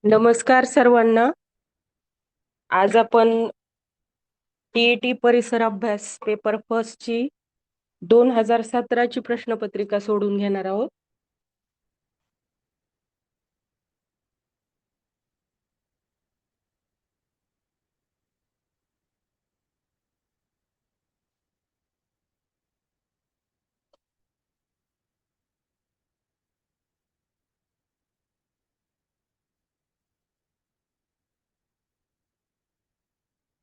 नमस्कार सर्वांना. आज आपण टीईटी परिसर अभ्यास पेपर फर्स्ट ची 2017 ची प्रश्नपत्रिका सोडून घेणार आहोत.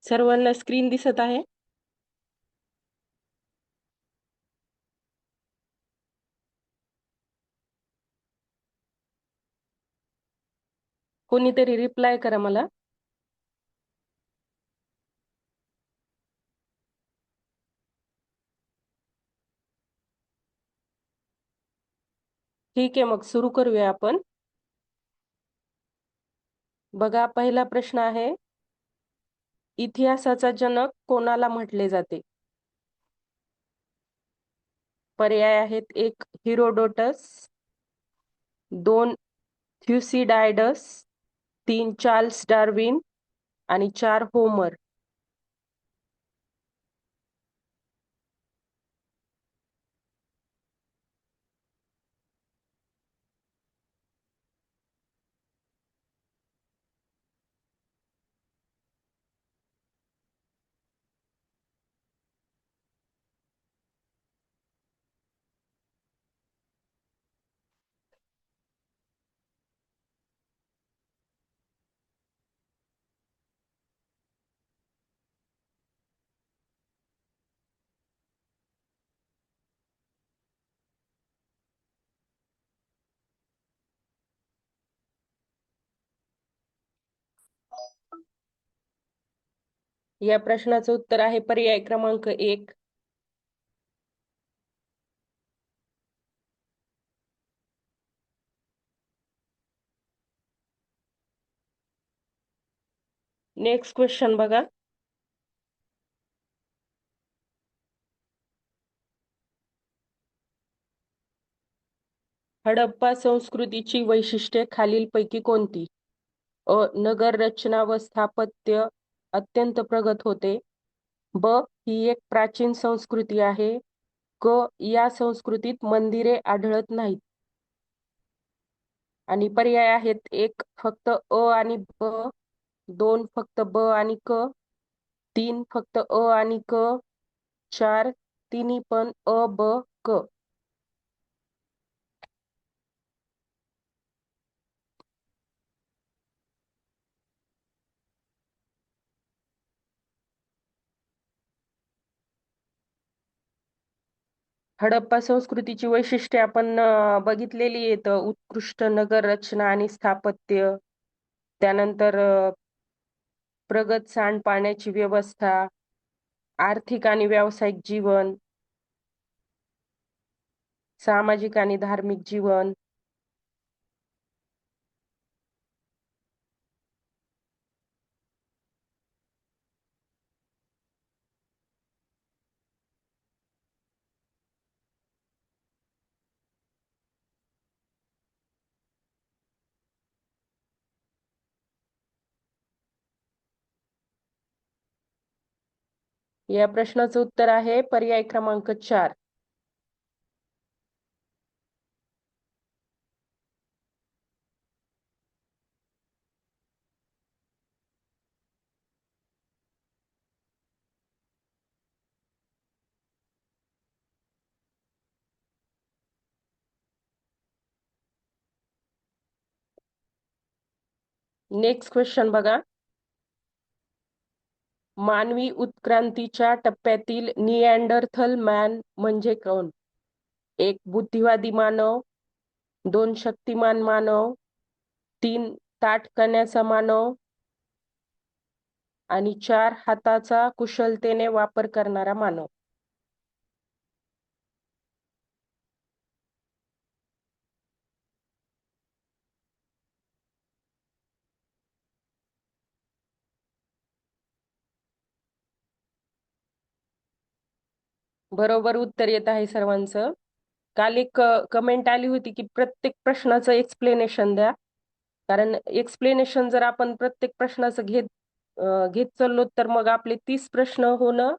सर्वांना स्क्रीन दिसत आहे? कोणीतरी रिप्लाय करा मला. ठीक आहे, मग सुरू करूया आपण. बघा, पहिला प्रश्न आहे, इतिहासाचा जनक कोणाला म्हटले जाते? पर्याय आहेत: 1 हिरोडोटस, 2 थ्युसिडायडस, 3 चार्ल्स डार्विन आणि 4 होमर. या प्रश्नाचं उत्तर आहे पर्याय क्रमांक 1. नेक्स्ट क्वेश्चन बघा. हडप्पा संस्कृतीची वैशिष्ट्ये खालीलपैकी कोणती? अ. नगर रचना व स्थापत्य अत्यंत प्रगत होते. ब. ही एक प्राचीन संस्कृती आहे. क. या संस्कृतीत मंदिरे आढळत नाहीत. आणि पर्याय आहेत: 1 फक्त अ आणि ब, 2 फक्त ब आणि क, 3 फक्त अ आणि क, 4 तिन्ही पण अ ब क. हडप्पा संस्कृतीची वैशिष्ट्ये आपण बघितलेली आहेत. उत्कृष्ट नगर रचना आणि स्थापत्य, त्यानंतर प्रगत सांडपाण्याची व्यवस्था, आर्थिक आणि व्यावसायिक जीवन, सामाजिक आणि धार्मिक जीवन. या प्रश्नाचं उत्तर आहे पर्याय क्रमांक 4. नेक्स्ट क्वेश्चन बघा. मानवी उत्क्रांतीच्या टप्प्यातील निअँडरथल मॅन म्हणजे कोण? 1 बुद्धिवादी मानव, 2 शक्तिमान मानव, 3 ताठ कण्याचा मानव आणि 4 हाताचा कुशलतेने वापर करणारा मानव. बरोबर उत्तर येत आहे सर्वांचं. काल एक कमेंट आली होती की प्रत्येक प्रश्नाचं एक्सप्लेनेशन द्या. कारण एक्सप्लेनेशन जर आपण प्रत्येक प्रश्नाचं घेत चाललो तर मग आपले 30 प्रश्न होणं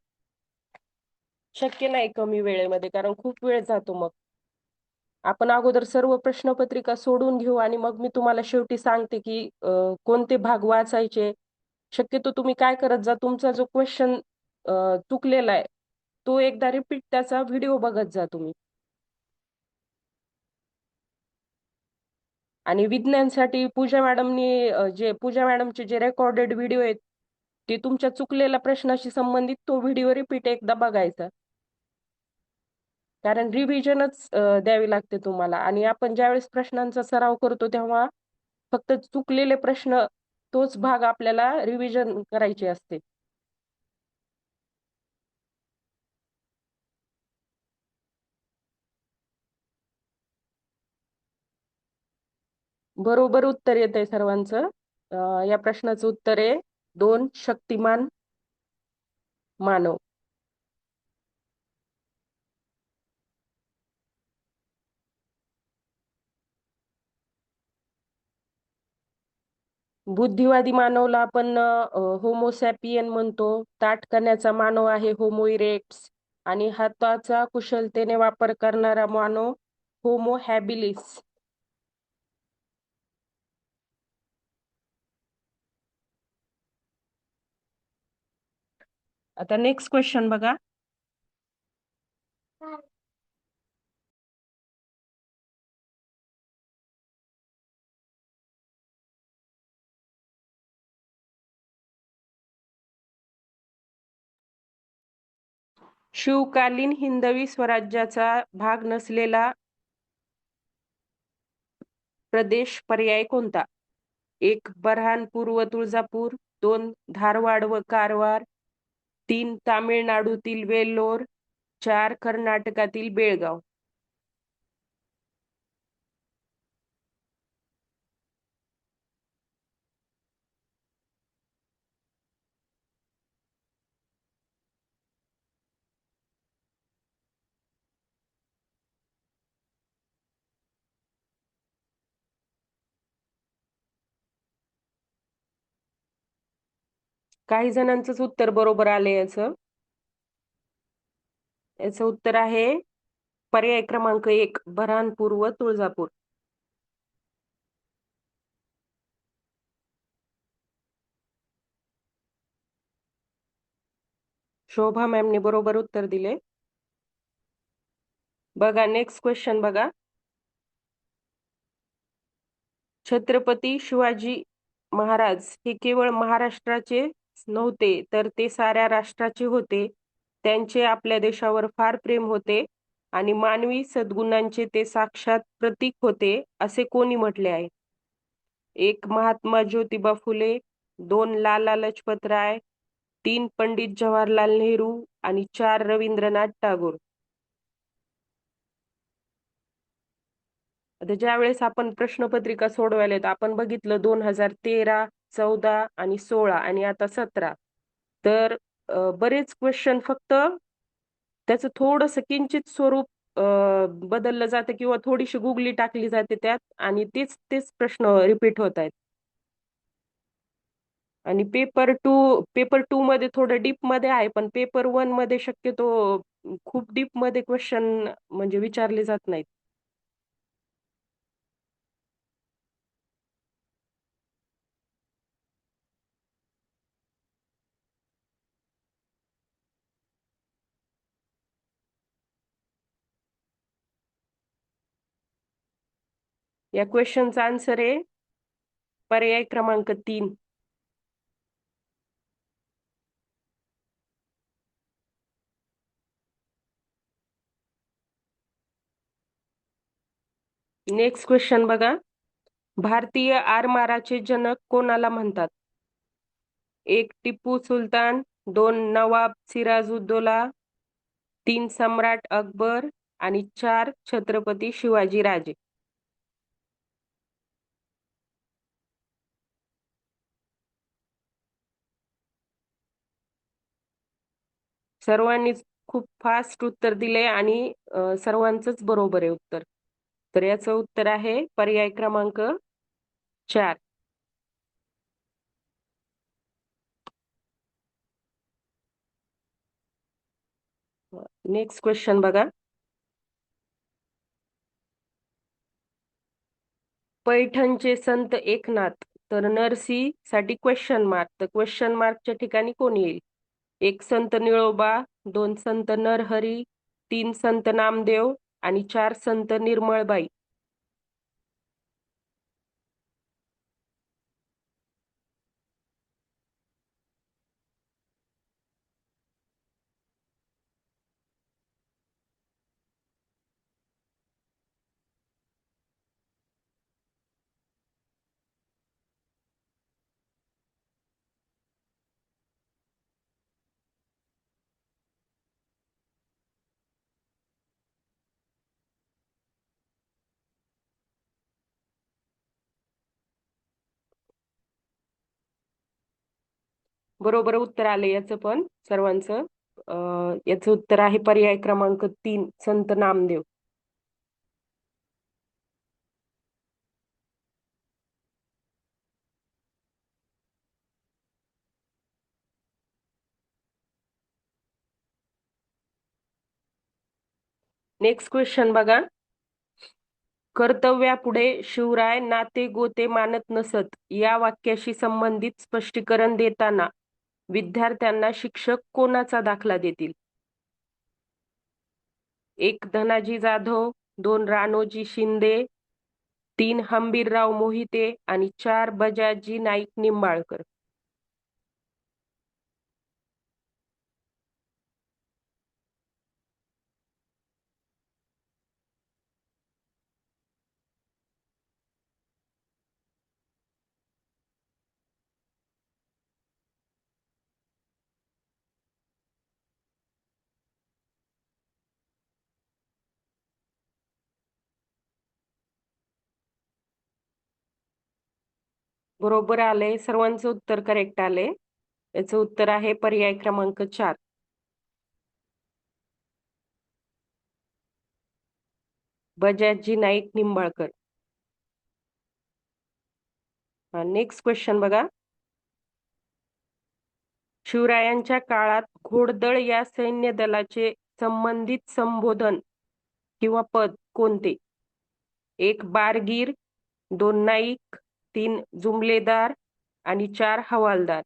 शक्य नाही कमी वेळेमध्ये, कारण खूप वेळ जातो. मग आपण अगोदर सर्व प्रश्नपत्रिका सोडून घेऊ आणि मग मी तुम्हाला शेवटी सांगते की कोणते भाग वाचायचे. शक्यतो तुम्ही काय करत जा, तुमचा जो क्वेश्चन चुकलेला आहे तो एकदा रिपीट त्याचा व्हिडिओ बघत जा तुम्ही. आणि विज्ञानसाठी पूजा मॅडमचे जे रेकॉर्डेड व्हिडिओ आहेत ते तुमच्या चुकलेल्या प्रश्नाशी संबंधित तो व्हिडिओ रिपीट एकदा बघायचा. कारण रिव्हिजनच द्यावी लागते तुम्हाला. आणि आपण ज्यावेळेस प्रश्नांचा सराव करतो तेव्हा फक्त चुकलेले प्रश्न तोच भाग आपल्याला रिव्हिजन करायचे असते. बरोबर उत्तर येत आहे सर्वांचं. या प्रश्नाचं उत्तर आहे 2 शक्तिमान मानव. बुद्धिवादी मानवला आपण होमोसॅपियन म्हणतो. ताठ करण्याचा मानव आहे होमो इरेक्ट्स. आणि हाताचा कुशलतेने वापर करणारा मानव होमो हॅबिलिस. आता नेक्स्ट क्वेश्चन बघा. शिवकालीन हिंदवी स्वराज्याचा भाग नसलेला प्रदेश पर्याय कोणता? 1 बऱ्हाणपूर व तुळजापूर, 2 धारवाड व कारवार, 3 तामिळनाडूतील वेल्लोर, 4 कर्नाटकातील बेळगाव. काही जणांचंच उत्तर बरोबर आले. याचं उत्तर आहे पर्याय क्रमांक 1 बऱ्हाणपूर व तुळजापूर. शोभा मॅमने बरोबर उत्तर दिले. बघा नेक्स्ट क्वेश्चन बघा. छत्रपती शिवाजी महाराज हे केवळ महाराष्ट्राचे नव्हते तर ते साऱ्या राष्ट्राचे होते. त्यांचे आपल्या देशावर फार प्रेम होते आणि मानवी सद्गुणांचे ते साक्षात प्रतीक होते असे कोणी म्हटले आहे? 1 महात्मा ज्योतिबा फुले, 2 लाला लजपत राय, 3 पंडित जवाहरलाल नेहरू आणि 4 रवींद्रनाथ टागोर. आता ज्या वेळेस आपण प्रश्नपत्रिका सोडवायला आपण बघितलं 2013, 14 आणि 16 आणि आता 17. तर बरेच क्वेश्चन फक्त त्याचं थोडंसं किंचित स्वरूप बदललं जातं किंवा थोडीशी गुगली टाकली जाते त्यात आणि तेच तेच प्रश्न रिपीट होत आहेत. आणि पेपर 2 मध्ये थोडं डीप मध्ये आहे, पण पेपर 1 मध्ये शक्यतो खूप डीप मध्ये क्वेश्चन म्हणजे विचारले जात नाहीत. या क्वेश्चनचा आन्सर आहे पर्याय क्रमांक 3. नेक्स्ट क्वेश्चन बघा. भारतीय आरमाराचे जनक कोणाला म्हणतात? 1 टिपू सुलतान, 2 नवाब सिराजुद्दौला, 3 सम्राट अकबर आणि 4 छत्रपती शिवाजी राजे. सर्वांनीच खूप फास्ट उत्तर दिले आणि सर्वांचंच बरोबर आहे उत्तर. तर याचं उत्तर आहे पर्याय क्रमांक 4. नेक्स्ट क्वेश्चन बघा. पैठणचे संत एकनाथ, तर नरसी साठी क्वेश्चन मार्क, तर क्वेश्चन मार्कच्या ठिकाणी कोण येईल? 1 संत निळोबा, 2 संत नरहरी, 3 संत नामदेव आणि 4 संत निर्मळबाई. बरोबर उत्तर आले याचं पण सर्वांचं. याचं उत्तर आहे पर्याय क्रमांक 3 संत नामदेव. नेक्स्ट क्वेश्चन बघा. कर्तव्यापुढे शिवराय नाते गोते मानत नसत या वाक्याशी संबंधित स्पष्टीकरण देताना विद्यार्थ्यांना शिक्षक कोणाचा दाखला देतील? 1 धनाजी जाधव, 2 राणोजी शिंदे, 3 हंबीरराव मोहिते आणि 4 बजाजी नाईक निंबाळकर. बरोबर आले, सर्वांचं उत्तर करेक्ट आले. याचं उत्तर आहे पर्याय क्रमांक 4 बजाजी नाईक निंबाळकर. नेक्स्ट क्वेश्चन बघा. शिवरायांच्या काळात घोडदळ या सैन्य दलाचे संबंधित संबोधन किंवा पद कोणते? 1 बारगीर, 2 नाईक, 3 जुमलेदार आणि 4 हवालदार.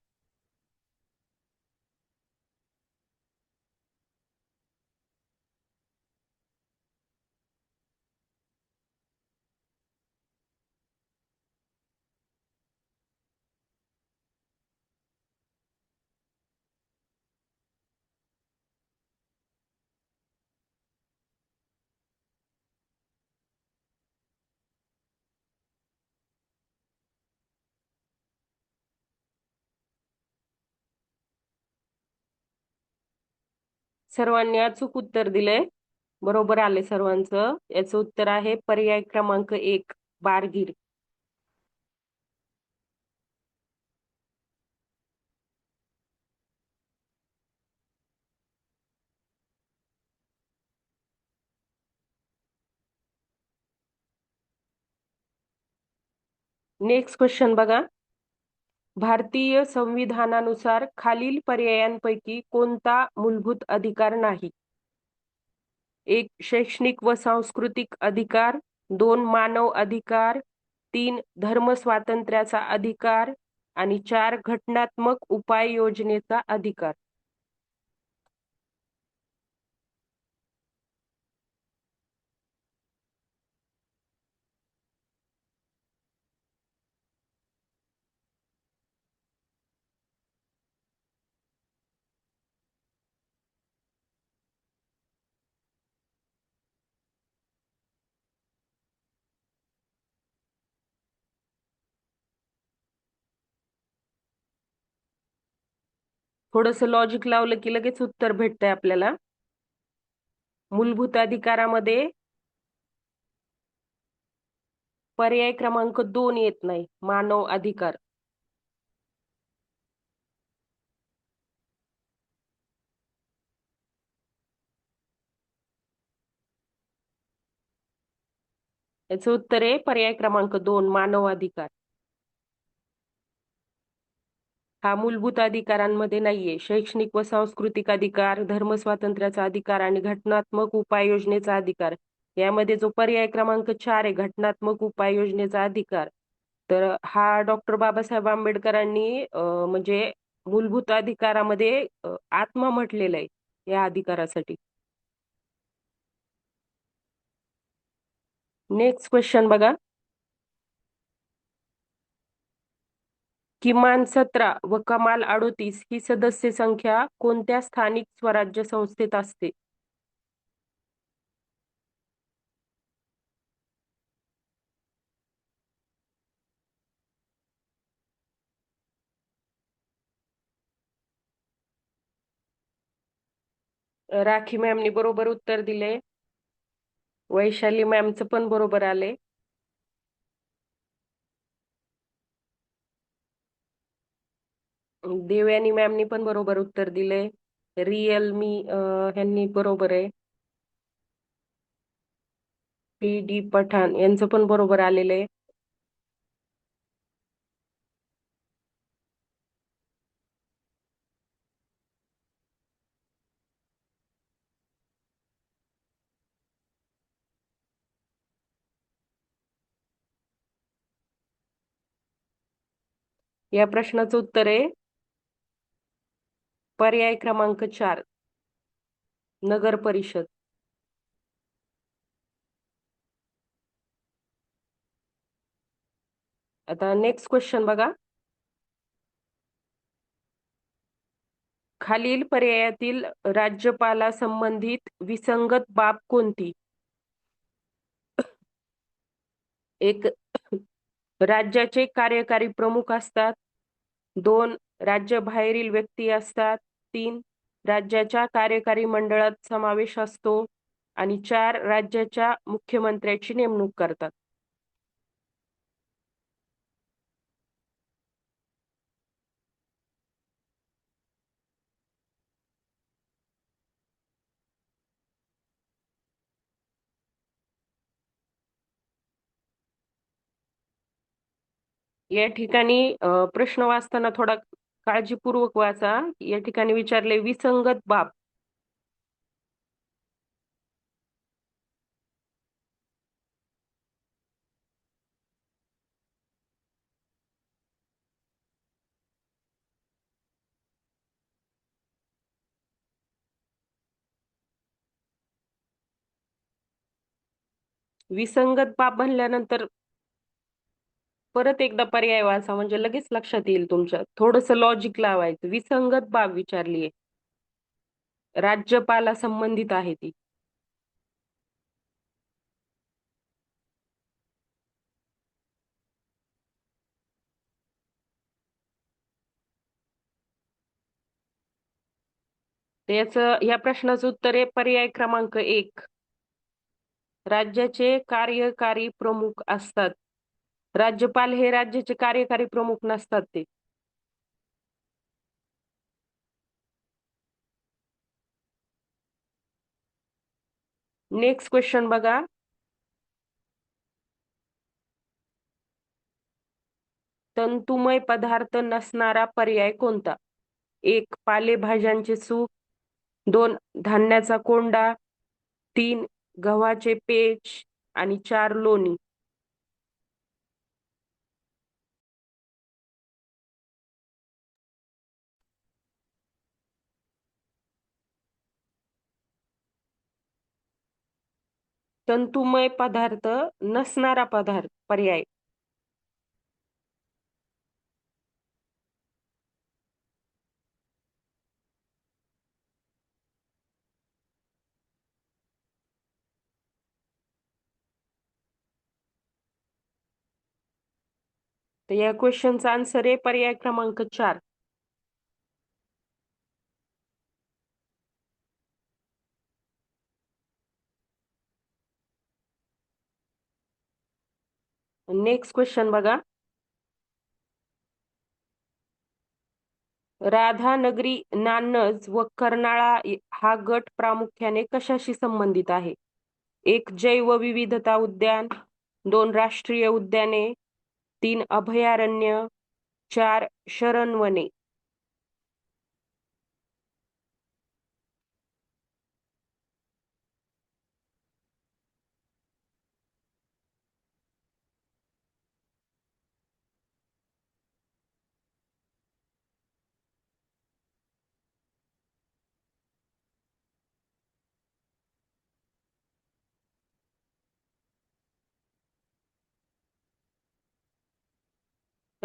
सर्वांनी अचूक उत्तर दिले. बरोबर आले सर्वांचं. याचं उत्तर आहे पर्याय क्रमांक 1 बारगीर. नेक्स्ट क्वेश्चन बघा. भारतीय संविधानानुसार खालील पर्यायांपैकी कोणता मूलभूत अधिकार नाही? 1 शैक्षणिक व सांस्कृतिक अधिकार, 2 मानव अधिकार, 3 धर्म स्वातंत्र्याचा अधिकार आणि 4 घटनात्मक उपाय योजनेचा अधिकार. थोडस लॉजिक लावलं की लगेच उत्तर भेटतंय आपल्याला. मूलभूत अधिकारामध्ये पर्याय क्रमांक 2 येत नाही, मानव अधिकार. याचं उत्तर आहे पर्याय क्रमांक 2 मानव अधिकार. हा मूलभूत अधिकारांमध्ये नाहीये. शैक्षणिक व सांस्कृतिक अधिकार, धर्मस्वातंत्र्याचा अधिकार आणि घटनात्मक उपाययोजनेचा अधिकार यामध्ये जो पर्याय क्रमांक 4 आहे घटनात्मक उपाययोजनेचा अधिकार, तर हा डॉक्टर बाबासाहेब आंबेडकरांनी म्हणजे मूलभूत अधिकारामध्ये आत्मा म्हटलेला आहे या अधिकारासाठी. नेक्स्ट क्वेश्चन बघा. किमान 17 व कमाल 38 ही सदस्य संख्या कोणत्या स्थानिक स्वराज्य संस्थेत असते? राखी मॅमनी बरोबर उत्तर दिले. वैशाली मॅमचं पण बरोबर आले. देवयानी मॅमनी पण बरोबर उत्तर दिले. रिअलमी ह्यांनी बरोबर आहे. PD पठाण यांचं पण बरोबर आलेलं आहे. या प्रश्नाचं उत्तर आहे पर्याय क्रमांक 4 नगर परिषद. आता नेक्स्ट क्वेश्चन बघा. खालील पर्यायातील राज्यपाला संबंधित विसंगत बाब कोणती? एक, राज्याचे कार्यकारी प्रमुख असतात. 2, राज्याबाहेरील व्यक्ती असतात. 3, राज्याच्या कार्यकारी मंडळात समावेश असतो. आणि 4, राज्याच्या मुख्यमंत्र्याची नेमणूक करतात. या ठिकाणी प्रश्न वाचताना थोडा काळजीपूर्वक वाचा. या ठिकाणी विचारले विसंगत बाब. विसंगत बाब म्हणल्यानंतर परत एकदा पर्याय वाचा म्हणजे लगेच लक्षात येईल तुमच्या. थोडस लॉजिक लावायचं. विसंगत बाब विचारलीये, राज्यपाला संबंधित आहे ती. त्याच या प्रश्नाचं उत्तर आहे पर्याय क्रमांक 1 राज्याचे कार्यकारी प्रमुख असतात. राज्यपाल हे राज्याचे कार्यकारी प्रमुख नसतात ते. नेक्स्ट क्वेश्चन बघा. तंतुमय पदार्थ नसणारा पर्याय कोणता? 1, पालेभाज्यांचे सूप. 2, धान्याचा कोंडा. 3, गव्हाचे पेज. आणि 4, लोणी. तंतुमय पदार्थ नसणारा पदार्थ पर्याय. तर या क्वेश्चनचा आन्सर आहे पर्याय क्रमांक 4. नेक्स्ट क्वेश्चन बघा. राधानगरी, नान्नज व कर्नाळा हा गट प्रामुख्याने कशाशी संबंधित आहे? 1, जैवविविधता उद्यान. 2, राष्ट्रीय उद्याने. 3, अभयारण्य. 4, शरणवने.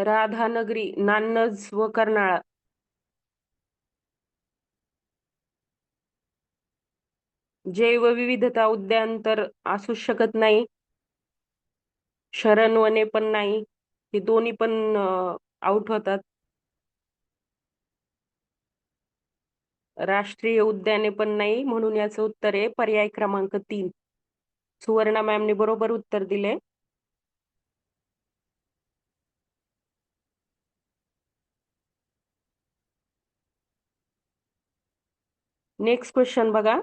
राधानगरी, नान्नज व कर्नाळा. जैवविविधता उद्यान तर असू शकत नाही. शरण वने पण नाही. हे दोन्ही पण आउट होतात. राष्ट्रीय उद्याने पण नाही, म्हणून याचं उत्तर आहे पर्याय क्रमांक 3. सुवर्णा मॅमने बरोबर उत्तर दिले. नेक्स्ट क्वेश्चन बघा.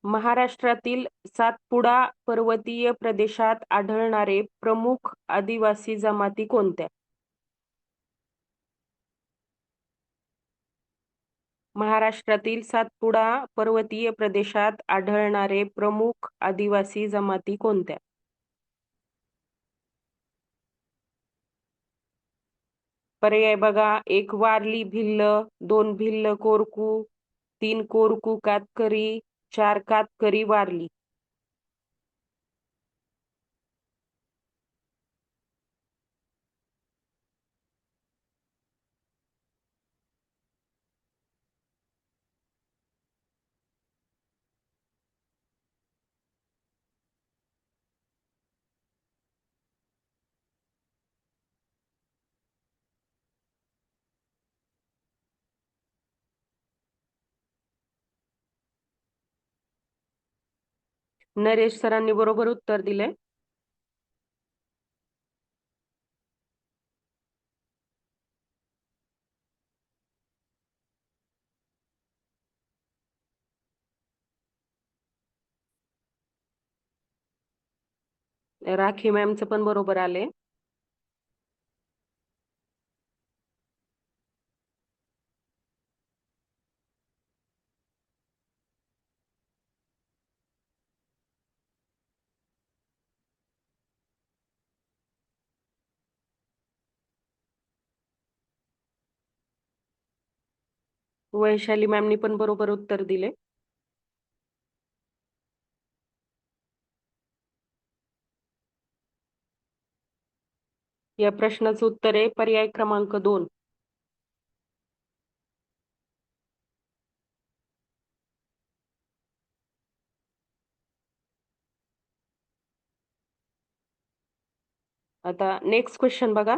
महाराष्ट्रातील सातपुडा पर्वतीय प्रदेशात आढळणारे प्रमुख आदिवासी जमाती कोणत्या? महाराष्ट्रातील सातपुडा पर्वतीय प्रदेशात आढळणारे प्रमुख आदिवासी जमाती कोणत्या? पर्याय बघा. 1 वारली भिल्ल, 2 भिल्ल कोरकू, 3 कोरकू कातकरी, 4 कातकरी वारली. नरेश सरांनी बरोबर उत्तर दिले. राखी मॅमचं पण बरोबर आले. वैशाली मॅमनी पण बरोबर उत्तर दिले. या प्रश्नाचं उत्तर आहे पर्याय क्रमांक 2. आता नेक्स्ट क्वेश्चन बघा.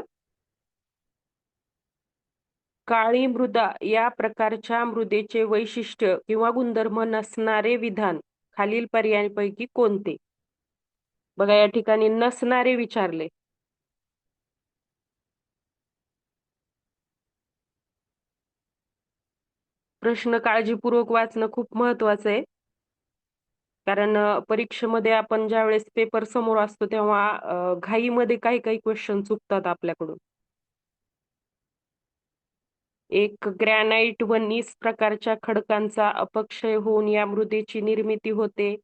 काळी मृदा या प्रकारच्या मृदेचे वैशिष्ट्य किंवा गुणधर्म नसणारे विधान खालील पर्यायांपैकी कोणते? बघा, या ठिकाणी नसणारे विचारले. प्रश्न काळजीपूर्वक वाचणं खूप महत्वाचं आहे. कारण परीक्षेमध्ये आपण ज्यावेळेस पेपर समोर असतो तेव्हा घाईमध्ये काही काही क्वेश्चन चुकतात आपल्याकडून. 1 ग्रॅनाइट व नीस प्रकारच्या खडकांचा अपक्षय होऊन या मृदेची निर्मिती होते.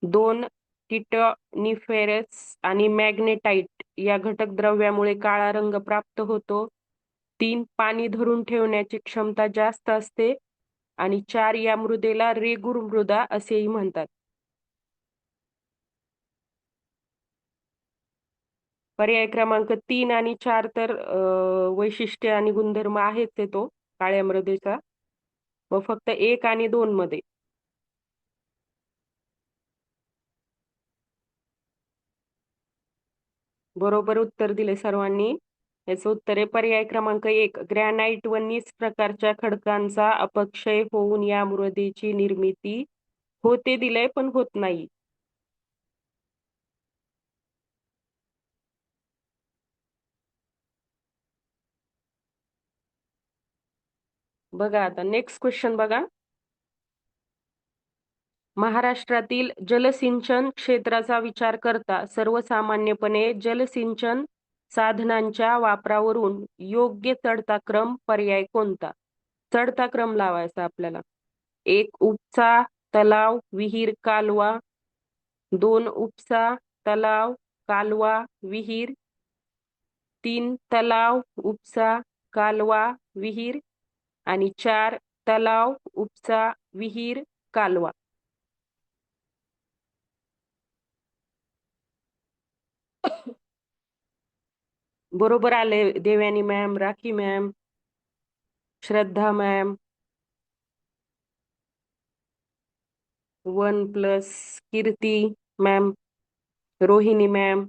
2 टिटॅनिफेरस आणि मॅग्नेटाइट या घटक द्रव्यामुळे काळा रंग प्राप्त होतो. 3 पाणी धरून ठेवण्याची क्षमता जास्त असते. आणि 4 या मृदेला रेगूर मृदा असेही म्हणतात. पर्याय क्रमांक 3 आणि 4 तर वैशिष्ट्य आणि गुणधर्म आहेच आहे तो काळ्या मृदेचा. व फक्त 1 आणि 2 मध्ये. बरोबर उत्तर दिले सर्वांनी. याचं उत्तर आहे पर्याय क्रमांक 1 ग्रॅनाइट व नीस प्रकारच्या खडकांचा अपक्षय होऊन या मृदेची निर्मिती होते दिलंय पण होत नाही. बघा आता नेक्स्ट क्वेश्चन बघा. महाराष्ट्रातील जलसिंचन क्षेत्राचा विचार करता सर्वसामान्यपणे जलसिंचन साधनांच्या वापरावरून योग्य चढता क्रम पर्याय कोणता? चढता क्रम लावायचा आपल्याला. 1 उपसा, तलाव, विहीर, कालवा. 2 उपसा, तलाव, कालवा, विहीर. 3 तलाव, उपसा, कालवा, विहीर. आणि 4 तलाव, उपसा, विहीर, कालवा. बरोबर आले देवयानी मॅम, राखी मॅम, श्रद्धा मॅम. 1+ कीर्ती मॅम, रोहिणी मॅम.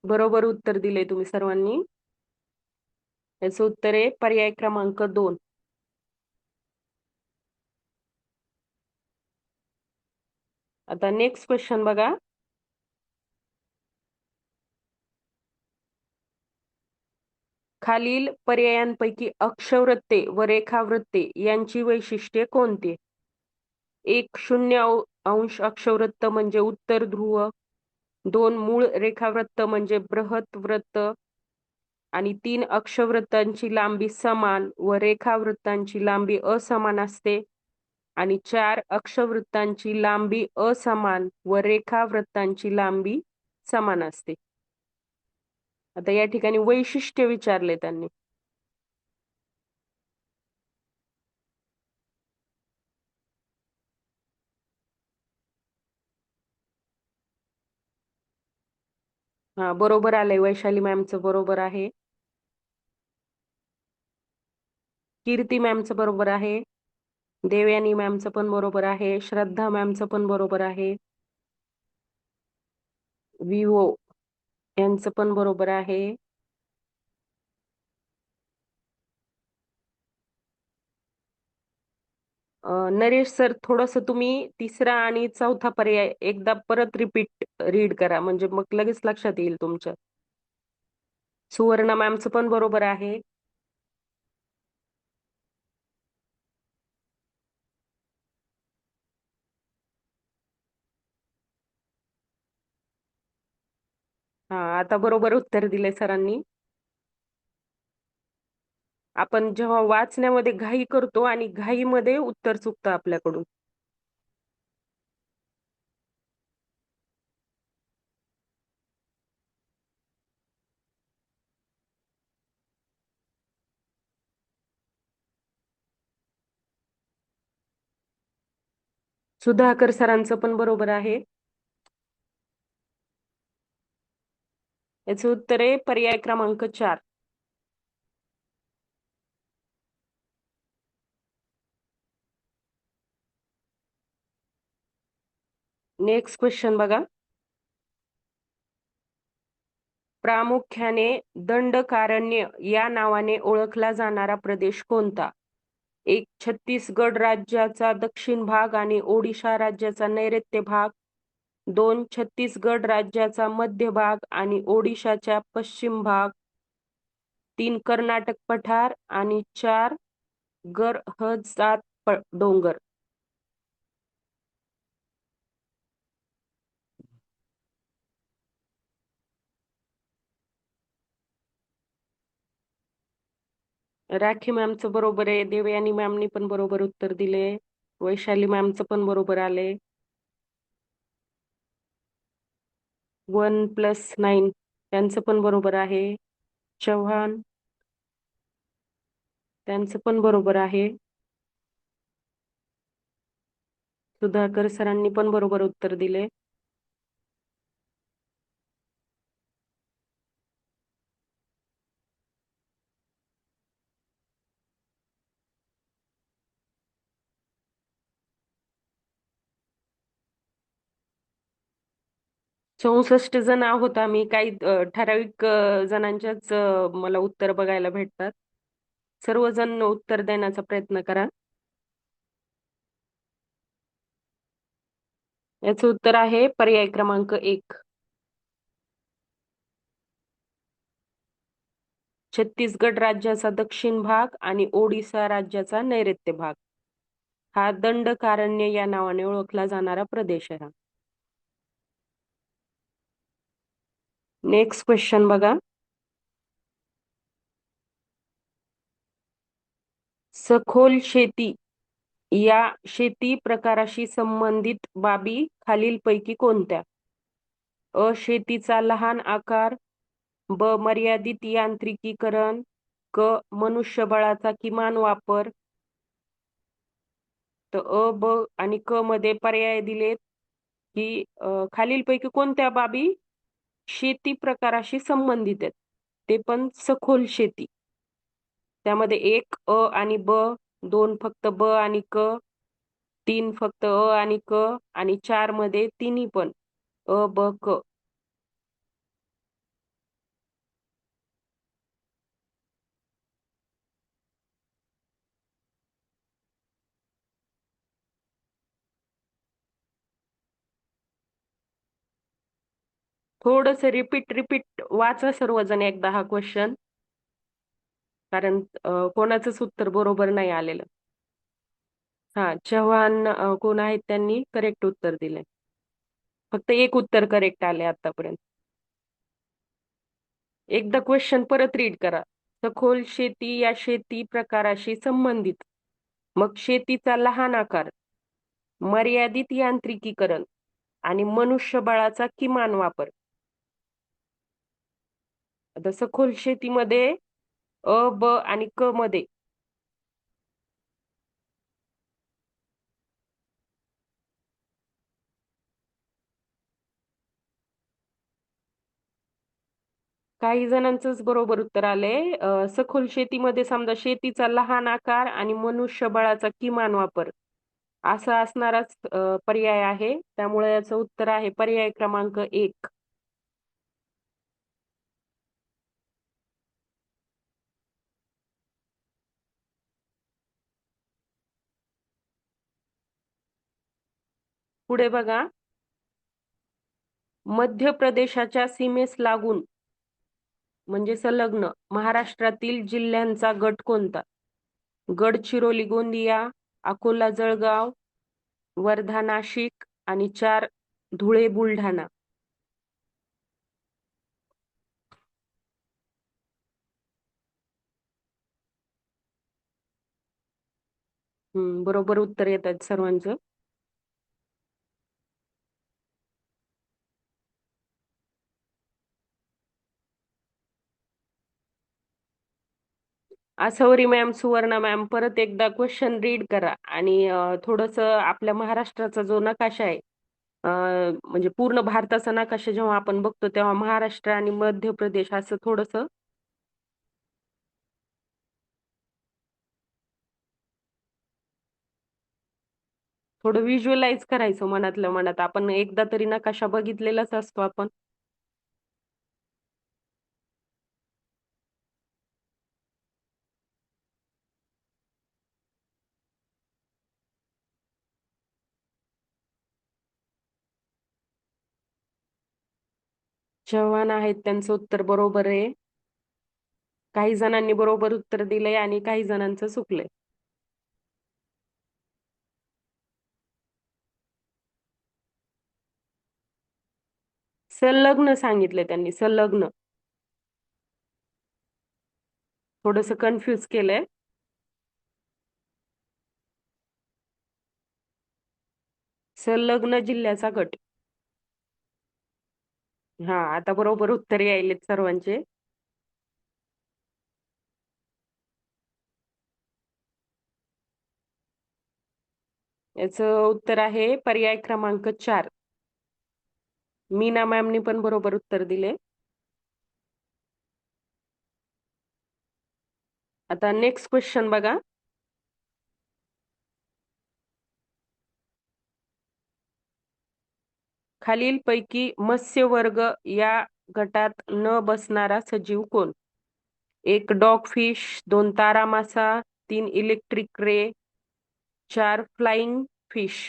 बरोबर उत्तर दिले तुम्ही सर्वांनी. याचं उत्तर आहे पर्याय क्रमांक 2. आता नेक्स्ट क्वेश्चन बघा. खालील पर्यायांपैकी अक्षवृत्ते व रेखावृत्ते यांची वैशिष्ट्ये कोणती? 1 0 अंश अक्षवृत्त म्हणजे उत्तर ध्रुव, 2 मूळ रेखावृत्त म्हणजे बृहत वृत्त, आणि 3 अक्षवृत्तांची लांबी समान व रेखावृत्तांची लांबी असमान असते, आणि 4 अक्षवृत्तांची लांबी असमान व रेखावृत्तांची लांबी समान असते. आता या ठिकाणी वैशिष्ट्य विचारले त्यांनी. हा, बरोबर आलंय. वैशाली मॅमचं बरोबर आहे. कीर्ती मॅमचं बरोबर आहे. देवयानी मॅमचं पण बरोबर आहे. श्रद्धा मॅमचं पण बरोबर आहे. विवो यांचं पण बरोबर आहे. नरेश सर, थोडस तुम्ही तिसरा आणि चौथा पर्याय एकदा परत रिपीट रीड करा, म्हणजे मग लगेच लक्षात येईल तुमच्या. सुवर्ण मॅमचं पण बरोबर आहे. हा, आता बरोबर उत्तर दिले सरांनी. आपण जेव्हा वाचण्यामध्ये घाई करतो आणि घाईमध्ये उत्तर चुकतं आपल्याकडून. सुधाकर सरांचं पण बरोबर आहे. याचं उत्तर आहे पर्याय क्रमांक 4. नेक्स्ट क्वेश्चन बघा. प्रामुख्याने दंडकारण्य या नावाने ओळखला जाणारा प्रदेश कोणता? 1 छत्तीसगड राज्याचा दक्षिण भाग आणि ओडिशा राज्याचा नैऋत्य भाग, 2 छत्तीसगड राज्याचा मध्य भाग आणि ओडिशाच्या पश्चिम भाग, 3 कर्नाटक पठार, आणि 4 गरहजात डोंगर. राखी मॅमचं बरोबर आहे. देवयानी मॅमनी पण बरोबर उत्तर दिले. वैशाली मॅमचं पण बरोबर आले. 1+9 त्यांचं पण बरोबर आहे. चव्हाण त्यांचं पण बरोबर आहे. सुधाकर सरांनी पण बरोबर उत्तर दिले. चौसष्ट जण आहोत आम्ही. काही ठराविक जणांच्याच मला उत्तर बघायला भेटतात. सर्वजण उत्तर देण्याचा प्रयत्न करा. याचं उत्तर आहे पर्याय क्रमांक 1. छत्तीसगड राज्याचा दक्षिण भाग आणि ओडिसा राज्याचा नैऋत्य भाग हा दंडकारण्य या नावाने ओळखला जाणारा प्रदेश आहे. नेक्स्ट क्वेश्चन बघा. सखोल शेती या शेती प्रकाराशी संबंधित बाबी खालीलपैकी कोणत्या? अ शेतीचा लहान आकार, ब मर्यादित यांत्रिकीकरण, क मनुष्यबळाचा किमान वापर, तर ब आणि क मध्ये पर्याय दिलेत की खालीलपैकी कोणत्या बाबी शेती प्रकाराशी संबंधित आहेत? ते पण सखोल शेती. त्यामध्ये एक आणि ब, दोन फक्त ब आणि क, तीन फक्त आणि क आणि चार मध्ये तिन्ही पण ब, क. थोडस रिपीट रिपीट वाचा सर्वजण एकदा हा क्वेश्चन, कारण कोणाचंच उत्तर बरोबर नाही आलेलं. हा, चव्हाण कोण आहेत त्यांनी करेक्ट उत्तर दिले. फक्त एक उत्तर करेक्ट आले आतापर्यंत. एकदा क्वेश्चन परत रीड करा. सखोल शेती या शेती प्रकाराशी संबंधित. मग शेतीचा लहान आकार, मर्यादित यांत्रिकीकरण आणि मनुष्यबळाचा किमान वापर. आता सखोल शेतीमध्ये ब आणि क मध्ये काही जणांचंच बरोबर उत्तर आलंय. सखोल शेतीमध्ये समजा शेतीचा लहान आकार आणि मनुष्यबळाचा किमान वापर असा असणाराच पर्याय आहे. त्यामुळे याचं उत्तर आहे पर्याय क्रमांक 1. पुढे बघा, मध्य प्रदेशाच्या सीमेस लागून म्हणजे संलग्न महाराष्ट्रातील जिल्ह्यांचा गट कोणता? गडचिरोली गोंदिया, अकोला जळगाव, वर्धा नाशिक आणि 4 धुळे बुलढाणा. बरोबर उत्तर येत आहेत सर्वांचं. आसवरी मॅम, सुवर्णा मॅम, परत एकदा क्वेश्चन रीड करा आणि थोडस आपल्या महाराष्ट्राचा जो नकाशा आहे, म्हणजे पूर्ण भारताचा नकाशा जेव्हा आपण बघतो तेव्हा महाराष्ट्र आणि मध्य प्रदेश असं थोडस थोडं व्हिज्युअलाइज करायचं मनातल्या मनात. आपण एकदा तरी नकाशा बघितलेलाच असतो आपण. चव्हाण आहेत, त्यांचं उत्तर बरोबर आहे. काही जणांनी बरोबर उत्तर दिलंय आणि काही जणांचं चुकलंय. संलग्न सांगितले त्यांनी, संलग्न. थोडस कन्फ्युज केलंय. संलग्न जिल्ह्याचा गट. हा, आता बरोबर उत्तर यायलेत सर्वांचे. याचं उत्तर आहे पर्याय क्रमांक 4. मीना मॅमनी पण बरोबर उत्तर दिले. आता नेक्स्ट क्वेश्चन बघा. खालीलपैकी मत्स्य वर्ग या गटात न बसणारा सजीव कोण? एक डॉग फिश, 2 तारा मासा, 3 इलेक्ट्रिक रे, 4 फ्लाइंग फिश.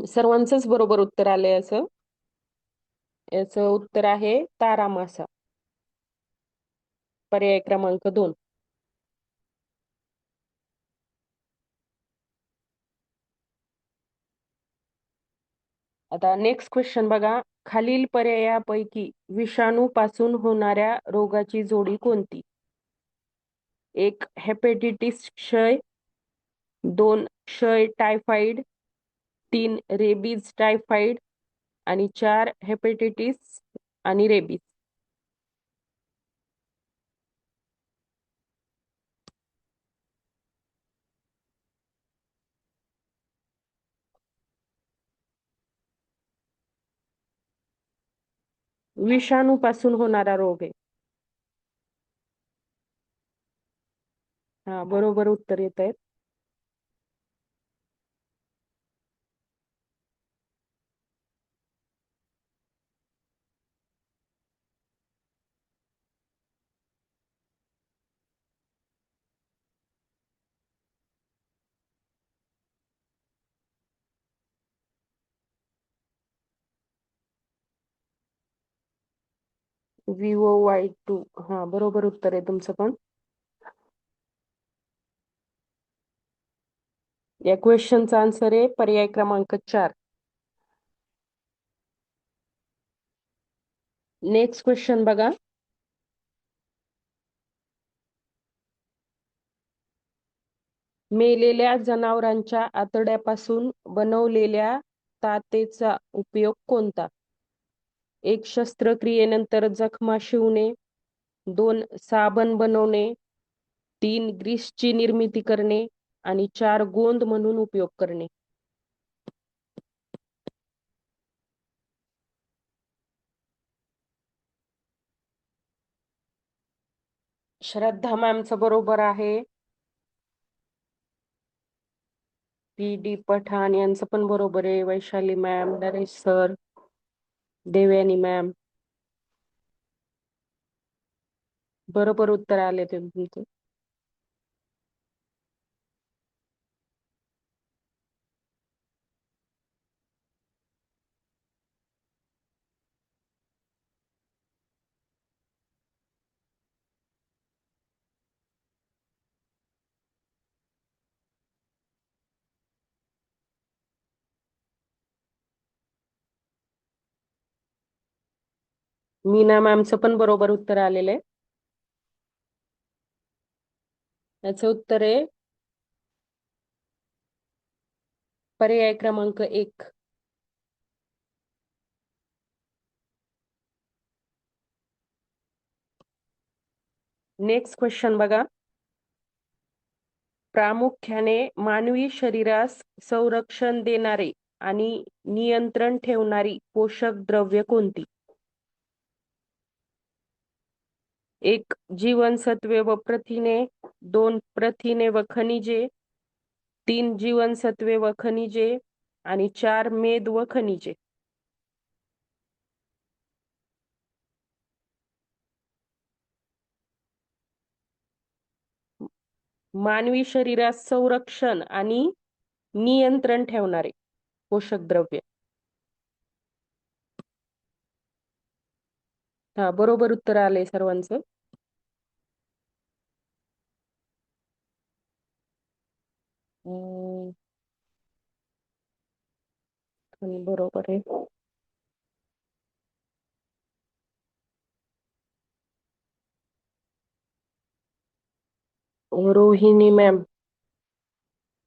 सर्वांचंच बरोबर उत्तर आलंय असं. याचं उत्तर आहे तारा मासा, पर्याय क्रमांक 2. आता नेक्स्ट क्वेश्चन बघा. खालील पर्यायापैकी विषाणू पासून होणाऱ्या रोगाची जोडी कोणती? 1. हेपेटिटिस क्षय, 2. क्षय टायफॉइड, 3. रेबीज टायफॉइड आणि 4. हेपेटिटिस आणि रेबीज. विषाणू पासून होणारा रोग आहे. हा, बरोबर उत्तर येत आहे. VOY2. हा, बरोबर उत्तर आहे तुमचं पण. या क्वेश्चनचा आन्सर आहे पर्याय क्रमांक 4. नेक्स्ट क्वेश्चन बघा. मेलेल्या जनावरांच्या आतड्यापासून बनवलेल्या तातेचा उपयोग कोणता? 1. शस्त्रक्रियेनंतर जखमा शिवणे, 2. साबण बनवणे, 3. ग्रीसची निर्मिती करणे आणि 4. गोंद म्हणून उपयोग करणे. श्रद्धा मॅमचं बरोबर आहे. PD पठाण यांचं पण बरोबर आहे. Vaishali ma'am, Naresh sir, Devyani ma'am, बरोबर उत्तर आले ते तुमचे. मीना मॅमचं पण बरोबर उत्तर आलेलं आहे. याचं उत्तर आहे पर्याय क्रमांक 1. नेक्स्ट क्वेश्चन बघा. प्रामुख्याने मानवी शरीरास संरक्षण देणारे आणि नियंत्रण ठेवणारी पोषक द्रव्ये कोणती? 1. जीवनसत्वे व प्रथिने, 2. प्रथिने व खनिजे, 3. जीवनसत्वे व खनिजे आणि 4. मेद व खनिजे. मानवी शरीरास संरक्षण आणि नियंत्रण ठेवणारे पोषक द्रव्य. हा, बरोबर उत्तर आलंय सर्वांचं. बरोबर आहे. रोहिणी मॅम,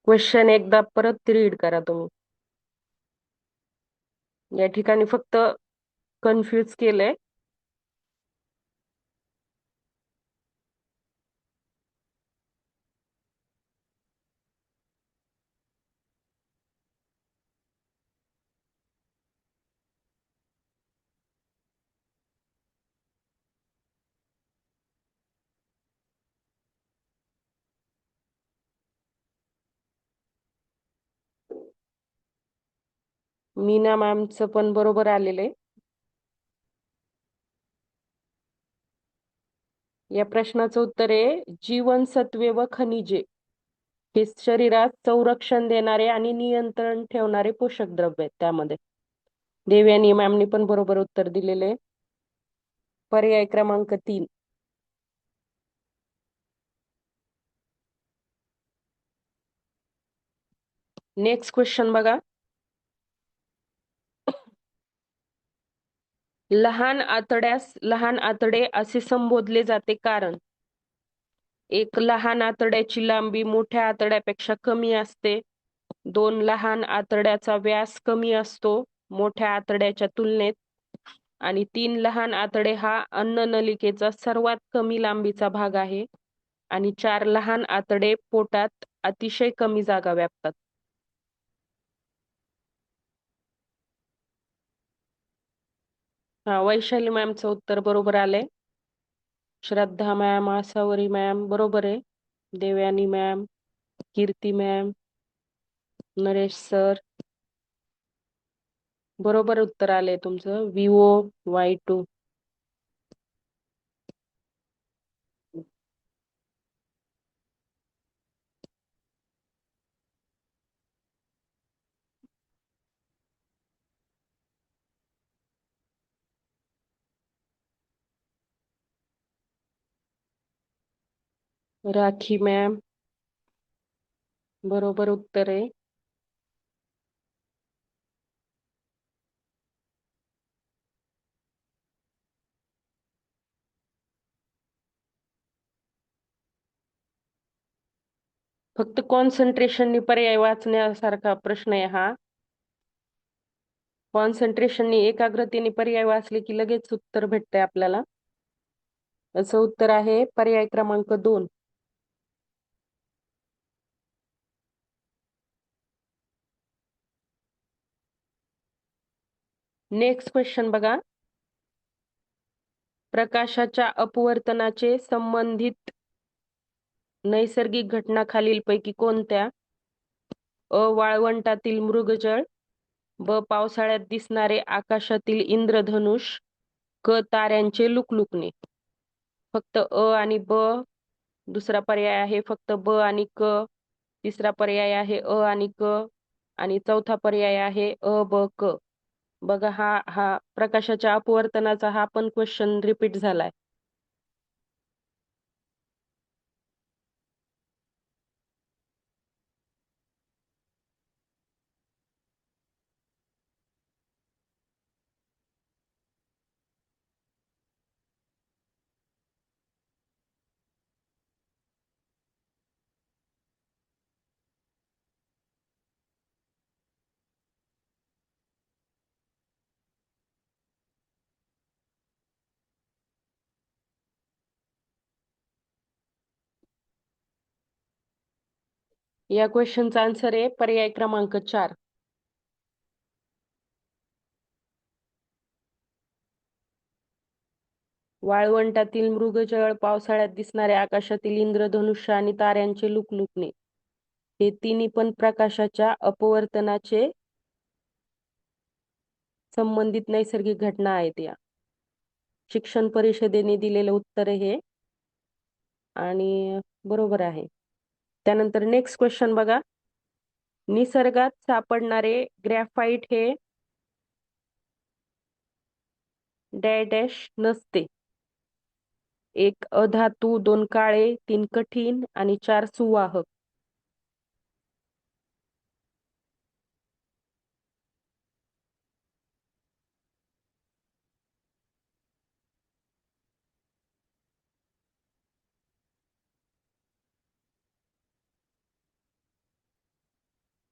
क्वेश्चन एकदा परत रीड करा तुम्ही. या ठिकाणी फक्त कन्फ्यूज केलंय. मीना मॅमचं पण बरोबर आलेलं आहे. या प्रश्नाचं उत्तर आहे जीवनसत्वे व खनिजे. हे शरीरात संरक्षण देणारे आणि नियंत्रण ठेवणारे पोषक द्रव्य आहेत त्यामध्ये. देवयानी मॅमनी पण बरोबर उत्तर दिलेले. पर्याय क्रमांक 3. नेक्स्ट क्वेश्चन बघा. लहान आतड्यास लहान आतडे असे संबोधले जाते कारण एक, लहान आतड्याची लांबी मोठ्या आतड्यापेक्षा कमी असते. 2, लहान आतड्याचा व्यास कमी असतो मोठ्या आतड्याच्या तुलनेत. आणि 3, लहान आतडे हा अन्ननलिकेचा सर्वात कमी लांबीचा भाग आहे. आणि 4, लहान आतडे पोटात अतिशय कमी जागा व्यापतात. हा, वैशाली मॅमचं उत्तर बरोबर आलंय. श्रद्धा मॅम, आसावरी मॅम बरोबर आहे. देवयानी मॅम, कीर्ती मॅम, नरेश सर बरोबर उत्तर आलंय तुमचं. VOY2. राखी मॅम बरोबर उत्तर आहे. फक्त कॉन्सन्ट्रेशननी पर्याय वाचण्यासारखा प्रश्न आहे हा. कॉन्सन्ट्रेशननी एकाग्रतेने पर्याय वाचले की लगेच उत्तर भेटते आपल्याला. याचं उत्तर आहे पर्याय क्रमांक 2. नेक्स्ट क्वेश्चन बघा. प्रकाशाच्या अपवर्तनाचे संबंधित नैसर्गिक घटना खालीलपैकी कोणत्या? अ, वाळवंटातील मृगजळ. ब, पावसाळ्यात दिसणारे आकाशातील इंद्रधनुष. क, ताऱ्यांचे लुकलुकणे. फक्त अ आणि ब. दुसरा पर्याय आहे फक्त ब आणि क. तिसरा पर्याय आहे अ आणि क. आणि चौथा पर्याय आहे अ, ब, क. बघा, हा हा प्रकाशाच्या अपवर्तनाचा हा पण क्वेश्चन रिपीट झालाय. या क्वेश्चनचा आन्सर आहे पर्याय क्रमांक 4. वाळवंटातील मृगजळ, पावसाळ्यात दिसणारे आकाशातील इंद्रधनुष्य आणि ताऱ्यांचे लुकलुकणे हे तिन्ही पण प्रकाशाच्या अपवर्तनाचे संबंधित नैसर्गिक घटना आहेत. या शिक्षण परिषदेने दिलेलं उत्तर हे आणि बरोबर आहे. त्यानंतर नेक्स्ट क्वेश्चन बघा. निसर्गात सापडणारे ग्रॅफाइट हे डॅश नसते. 1, अधातू. 2, काळे. 3, कठीण. आणि 4, सुवाहक.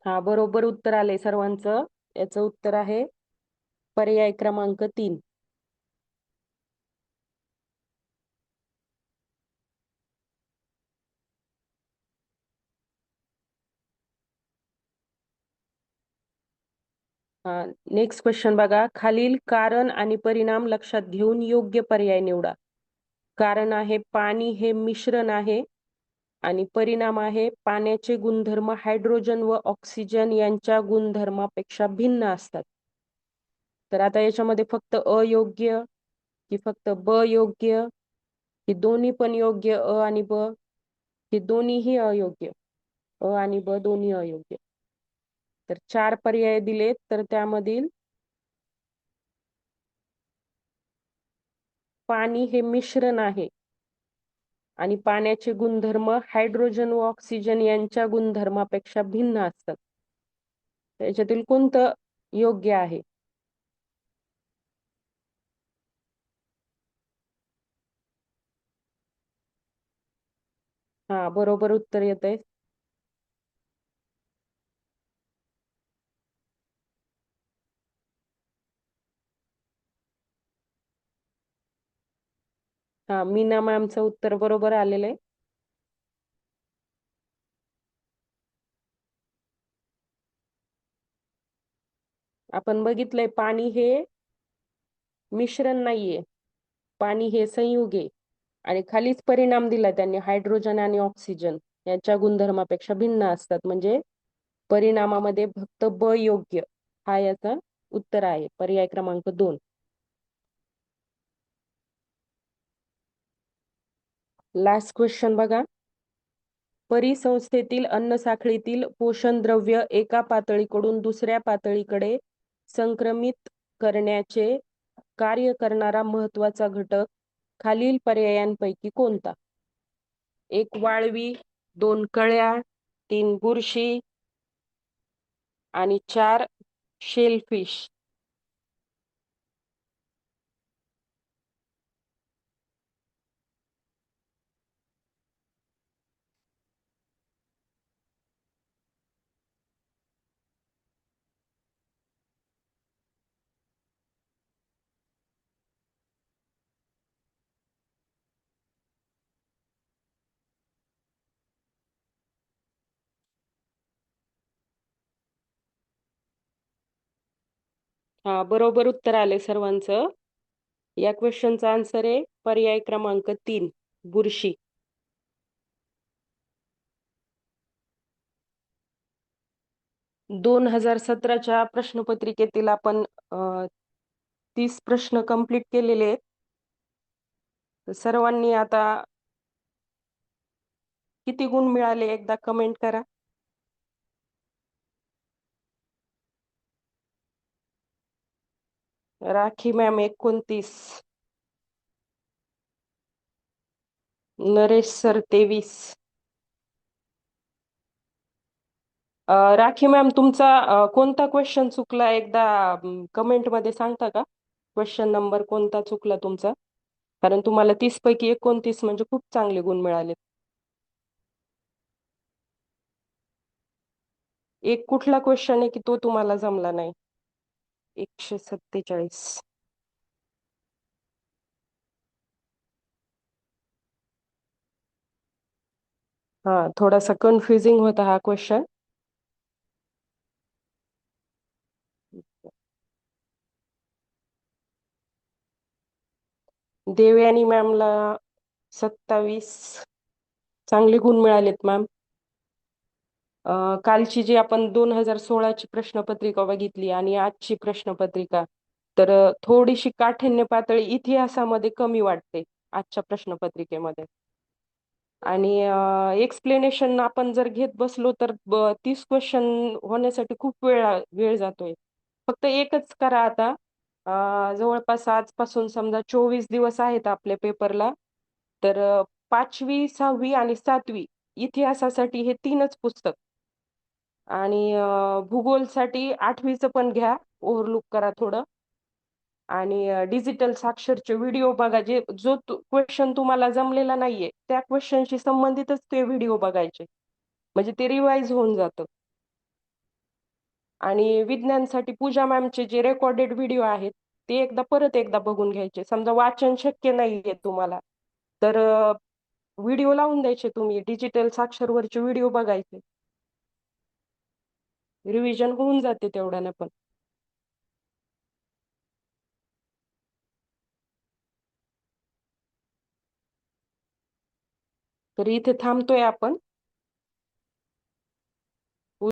हा, बरोबर उत्तर आले सर्वांचं. याचं उत्तर आहे पर्याय क्रमांक 3. नेक्स्ट क्वेश्चन बघा. खालील कारण आणि परिणाम लक्षात घेऊन योग्य पर्याय निवडा. कारण आहे पाणी हे मिश्रण आहे. आणि परिणाम आहे पाण्याचे गुणधर्म हायड्रोजन व ऑक्सिजन यांच्या गुणधर्मापेक्षा भिन्न असतात. तर आता याच्यामध्ये फक्त अयोग्य की फक्त ब योग्य, ही दोन्ही पण योग्य, अ आणि ब, ही दोन्हीही अयोग्य. अ आणि ब दोन्ही अयोग्य. तर 4 पर्याय दिलेत, तर त्यामधील पाणी हे मिश्रण आहे आणि पाण्याचे गुणधर्म हायड्रोजन व ऑक्सिजन यांच्या गुणधर्मापेक्षा भिन्न असतात. त्याच्यातील कोणतं योग्य आहे? हा, बरोबर उत्तर येत आहे. हा, मीना मॅमचं उत्तर बरोबर आलेलं आहे. आपण बघितलंय पाणी हे मिश्रण नाहीये, पाणी हे संयुग आहे. आणि खालीच परिणाम दिला त्यांनी, हायड्रोजन आणि ऑक्सिजन यांच्या गुणधर्मापेक्षा भिन्न असतात. म्हणजे परिणामामध्ये फक्त ब योग्य हा याचा उत्तर आहे, पर्याय क्रमांक 2. लास्ट क्वेश्चन बघा. परिसंस्थेतील अन्न साखळीतील पोषण द्रव्य एका पातळीकडून दुसऱ्या पातळीकडे संक्रमित करण्याचे कार्य करणारा महत्वाचा घटक खालील पर्यायांपैकी कोणता? 1 वाळवी, 2 कळ्या, 3 बुरशी आणि 4 शेलफिश. हा, बरोबर उत्तर आले सर्वांचं. या क्वेश्चनचा आन्सर आहे पर्याय क्रमांक 3, बुरशी. 2017च्या प्रश्नपत्रिकेतील आपण 30 प्रश्न कंप्लीट केलेले आहेत. तर सर्वांनी आता किती गुण मिळाले एकदा कमेंट करा. Rakhi ma'am 29, Naresh sir 23. Rakhi ma'am, तुमचा कोणता क्वेश्चन चुकला एकदा कमेंट मध्ये सांगता का? क्वेश्चन नंबर कोणता चुकला तुमचा? कारण तुम्हाला 30 पैकी 29 म्हणजे खूप चांगले गुण मिळाले. एक कुठला क्वेश्चन आहे की तो तुम्हाला जमला नाही? 147. हा, थोडासा कन्फ्युजिंग होता हा क्वेश्चन. देवयानी मॅमला 27 चांगले गुण मिळालेत मॅम. कालची जी आपण 2016ची प्रश्नपत्रिका बघितली आणि आजची प्रश्नपत्रिका, तर थोडीशी काठिण्य पातळी इतिहासामध्ये कमी वाटते आजच्या प्रश्नपत्रिकेमध्ये. आणि एक्सप्लेनेशन आपण जर घेत बसलो तर 30 क्वेश्चन होण्यासाठी खूप वेळ जातोय. फक्त एकच करा आता. जवळपास आजपासून समजा 24 दिवस आहेत आपल्या पेपरला, तर 5वी, 6वी आणि 7वी इतिहासासाठी हे 3च पुस्तक, आणि भूगोलसाठी 8वीचं पण घ्या, ओव्हरलुक करा थोडं. आणि डिजिटल साक्षरचे व्हिडिओ बघा. जो क्वेश्चन तुम्हाला जमलेला नाहीये त्या क्वेश्चनशी संबंधितच ते व्हिडिओ बघायचे, म्हणजे ते रिवाइज होऊन जातं. आणि विज्ञानसाठी पूजा मॅमचे जे रेकॉर्डेड व्हिडिओ आहेत ते परत एकदा बघून घ्यायचे. समजा वाचन शक्य नाहीये तुम्हाला, तर व्हिडिओ लावून द्यायचे, तुम्ही डिजिटल साक्षरवरचे व्हिडिओ बघायचे, रिव्हिजन होऊन जाते तेवढ्याने पण. तर इथे थांबतोय आपण.